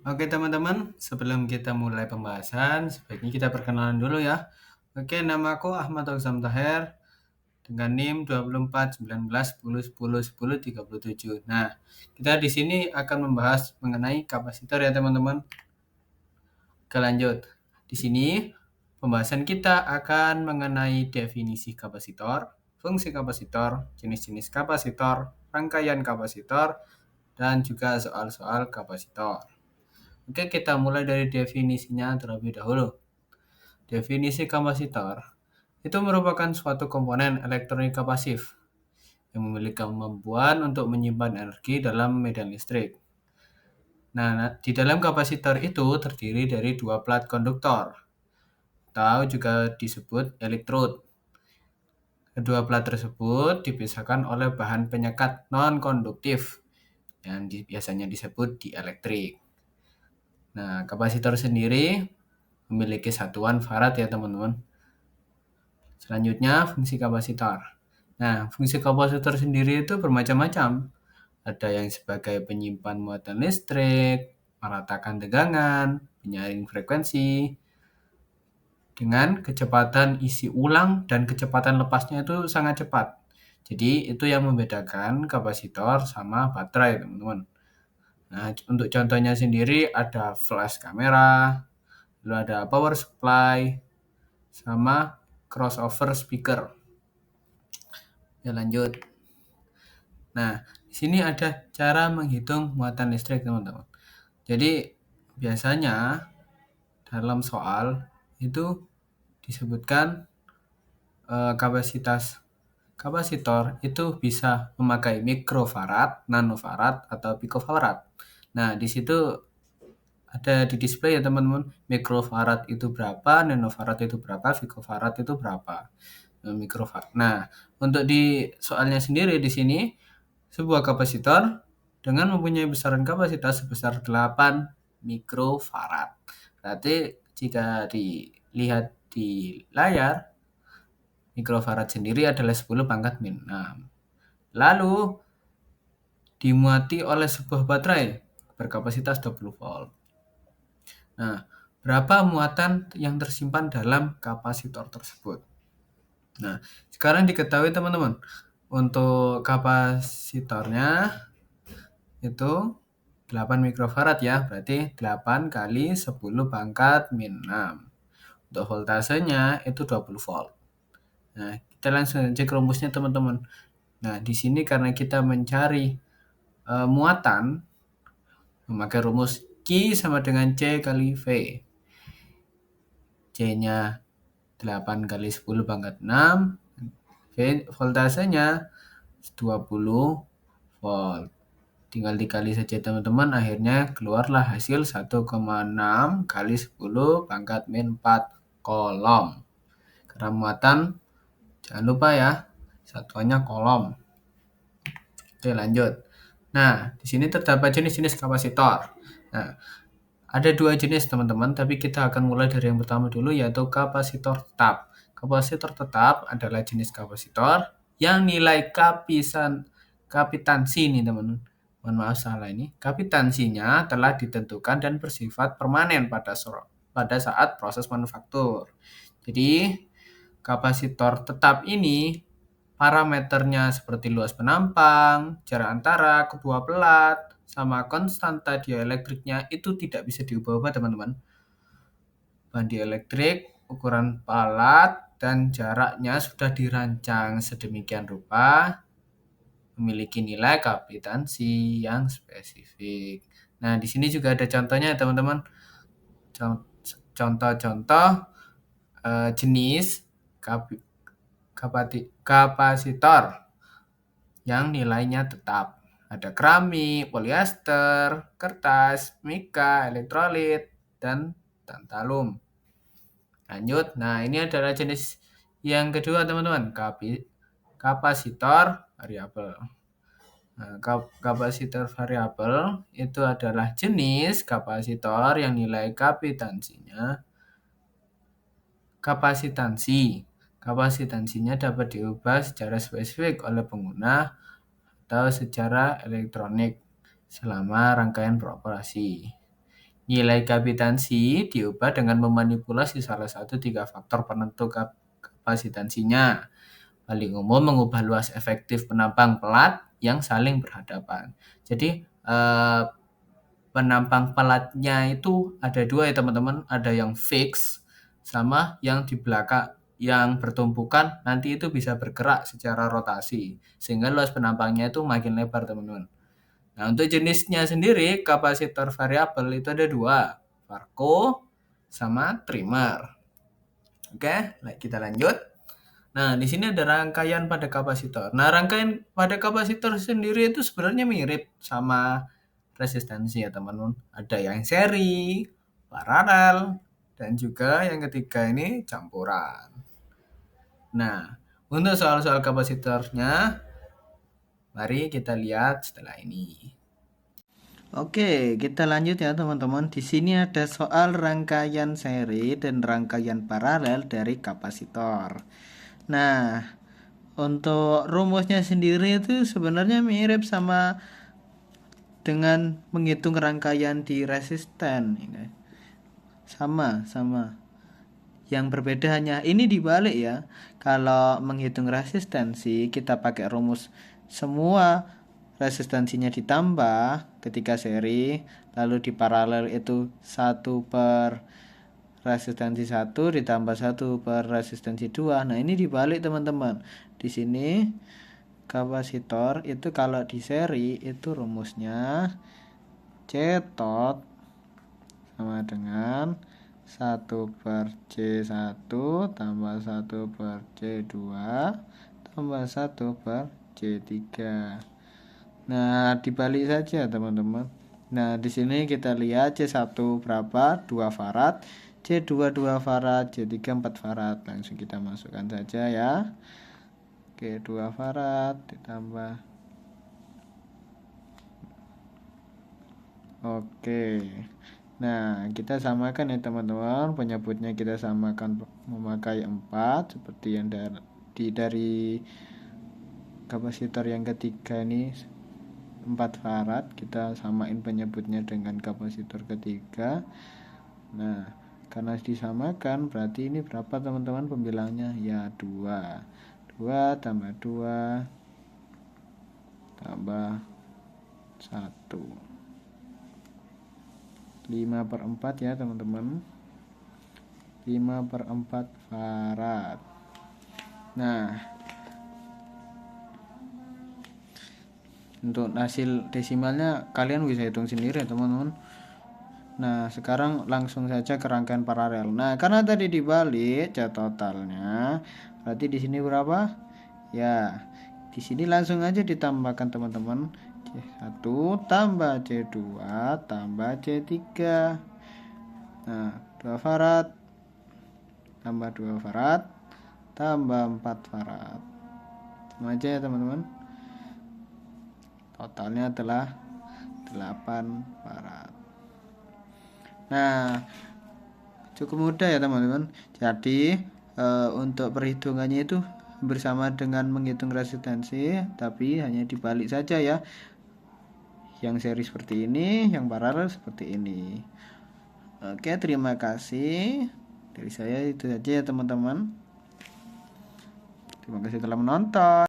Oke teman-teman, sebelum kita mulai pembahasan, sebaiknya kita perkenalan dulu ya. Oke, namaku Ahmad Oksam Taher dengan NIM 241910101037. Nah, kita di sini akan membahas mengenai kapasitor ya teman-teman. Oke, lanjut. Di sini pembahasan kita akan mengenai definisi kapasitor, fungsi kapasitor, jenis-jenis kapasitor, rangkaian kapasitor, dan juga soal-soal kapasitor. Oke, kita mulai dari definisinya terlebih dahulu. Definisi kapasitor itu merupakan suatu komponen elektronika pasif yang memiliki kemampuan untuk menyimpan energi dalam medan listrik. Nah, di dalam kapasitor itu terdiri dari dua plat konduktor, atau juga disebut elektrod. Kedua plat tersebut dipisahkan oleh bahan penyekat non-konduktif yang biasanya disebut dielektrik. Nah, kapasitor sendiri memiliki satuan farad ya teman-teman. Selanjutnya fungsi kapasitor. Nah, fungsi kapasitor sendiri itu bermacam-macam. Ada yang sebagai penyimpan muatan listrik, meratakan tegangan, penyaring frekuensi, dengan kecepatan isi ulang dan kecepatan lepasnya itu sangat cepat. Jadi itu yang membedakan kapasitor sama baterai teman-teman. Nah, untuk contohnya sendiri ada flash kamera, lalu ada power supply, sama crossover speaker. Ya lanjut. Nah, di sini ada cara menghitung muatan listrik teman-teman. Jadi biasanya dalam soal itu disebutkan kapasitas kapasitor itu bisa memakai mikrofarad, nanofarad, atau picofarad. Nah, di situ ada di display ya teman-teman, mikrofarad itu berapa, nanofarad itu berapa, picofarad itu berapa. Mikrofarad. Nah, untuk di soalnya sendiri di sini sebuah kapasitor dengan mempunyai besaran kapasitas sebesar 8 mikrofarad. Berarti jika dilihat di layar, mikrofarad sendiri adalah 10 pangkat min 6. Lalu dimuati oleh sebuah baterai berkapasitas 20 volt. Nah, berapa muatan yang tersimpan dalam kapasitor tersebut? Nah, sekarang diketahui teman-teman, untuk kapasitornya itu 8 mikrofarad ya, berarti 8 kali 10 pangkat min 6. Untuk voltasenya itu 20 volt. Nah, kita langsung cek rumusnya teman-teman. Nah, di sini karena kita mencari muatan, memakai rumus Q sama dengan C kali V. C-nya 8 kali 10 pangkat 6, voltasenya 20 volt. Tinggal dikali saja teman-teman, akhirnya keluarlah hasil 1,6 kali 10 pangkat min 4 kolom. Karena muatan, jangan lupa ya, satuannya kolom. Oke, lanjut. Nah, di sini terdapat jenis-jenis kapasitor. Nah, ada dua jenis teman-teman, tapi kita akan mulai dari yang pertama dulu, yaitu kapasitor tetap. Kapasitor tetap adalah jenis kapasitor yang nilai kapitansi nih teman-teman. Mohon maaf salah ini. Kapitansinya telah ditentukan dan bersifat permanen pada saat proses manufaktur. Jadi, kapasitor tetap ini parameternya seperti luas penampang, jarak antara kedua plat, sama konstanta dieлекtriknya itu tidak bisa diubah-ubah teman-teman. Bahan dielektrik, ukuran plat, dan jaraknya sudah dirancang sedemikian rupa, memiliki nilai kapitansi yang spesifik. Nah, di sini juga ada contohnya teman-teman. Contoh-contoh jenis kapasitor yang nilainya tetap. Ada keramik, poliester, kertas, mika, elektrolit, dan tantalum. Lanjut, nah ini adalah jenis yang kedua teman-teman, kapasitor variabel. Nah, kapasitor variabel itu adalah jenis kapasitor yang nilai kapasitansinya dapat diubah secara spesifik oleh pengguna atau secara elektronik selama rangkaian beroperasi. Nilai kapitansi diubah dengan memanipulasi salah satu 3 faktor penentu kapasitansinya. Paling umum mengubah luas efektif penampang pelat yang saling berhadapan. Jadi penampang pelatnya itu ada 2 ya teman-teman, ada yang fix sama yang di belakang yang bertumpukan nanti itu bisa bergerak secara rotasi sehingga luas penampangnya itu makin lebar teman-teman. Nah, untuk jenisnya sendiri, kapasitor variabel itu ada 2, Varco sama trimmer. Oke, kita lanjut. Nah, di sini ada rangkaian pada kapasitor. Nah, rangkaian pada kapasitor sendiri itu sebenarnya mirip sama resistansi ya teman-teman. Ada yang seri, paralel, dan juga yang ketiga ini campuran. Nah, untuk soal-soal kapasitornya, mari kita lihat setelah ini. Oke, kita lanjut ya teman-teman. Di sini ada soal rangkaian seri dan rangkaian paralel dari kapasitor. Nah, untuk rumusnya sendiri itu sebenarnya mirip sama dengan menghitung rangkaian di resisten. Sama. Yang berbeda hanya ini dibalik ya. Kalau menghitung resistensi, kita pakai rumus semua resistensinya ditambah ketika seri, lalu di paralel itu 1 per resistensi 1 ditambah 1 per resistensi 2. Nah, ini dibalik teman-teman. Di sini kapasitor itu kalau di seri itu rumusnya C tot sama dengan 1 per C1 tambah 1 per C2 tambah 1 per C3. Nah, dibalik saja teman-teman. Nah, di sini kita lihat C1 berapa? 2 farad, C2 2 farad, C3 4 farad. Langsung kita masukkan saja ya. Oke, 2 farad ditambah. Oke. Nah, kita samakan ya teman-teman. Penyebutnya kita samakan memakai 4 seperti yang dari kapasitor yang ketiga ini 4 farad, kita samain penyebutnya dengan kapasitor ketiga. Nah, karena disamakan berarti ini berapa teman-teman pembilangnya? Ya 2 tambah 2 tambah 1 5/4 ya teman-teman, 5/4 farad. Nah, untuk hasil desimalnya kalian bisa hitung sendiri ya teman-teman. Nah, sekarang langsung saja ke rangkaian paralel. Nah, karena tadi dibalik C totalnya, berarti di sini berapa? Ya, di sini langsung aja ditambahkan teman-teman. C1 tambah C2 tambah C3. Nah, 2 farad tambah 2 farad tambah 4 farad. Sama aja ya teman-teman. Totalnya adalah 8 farad. Nah, cukup mudah ya teman-teman. Jadi untuk perhitungannya itu bersama dengan menghitung resistansi, tapi hanya dibalik saja ya. Yang seri seperti ini, yang paralel seperti ini. Oke, terima kasih. Dari saya itu saja ya teman-teman. Terima kasih telah menonton.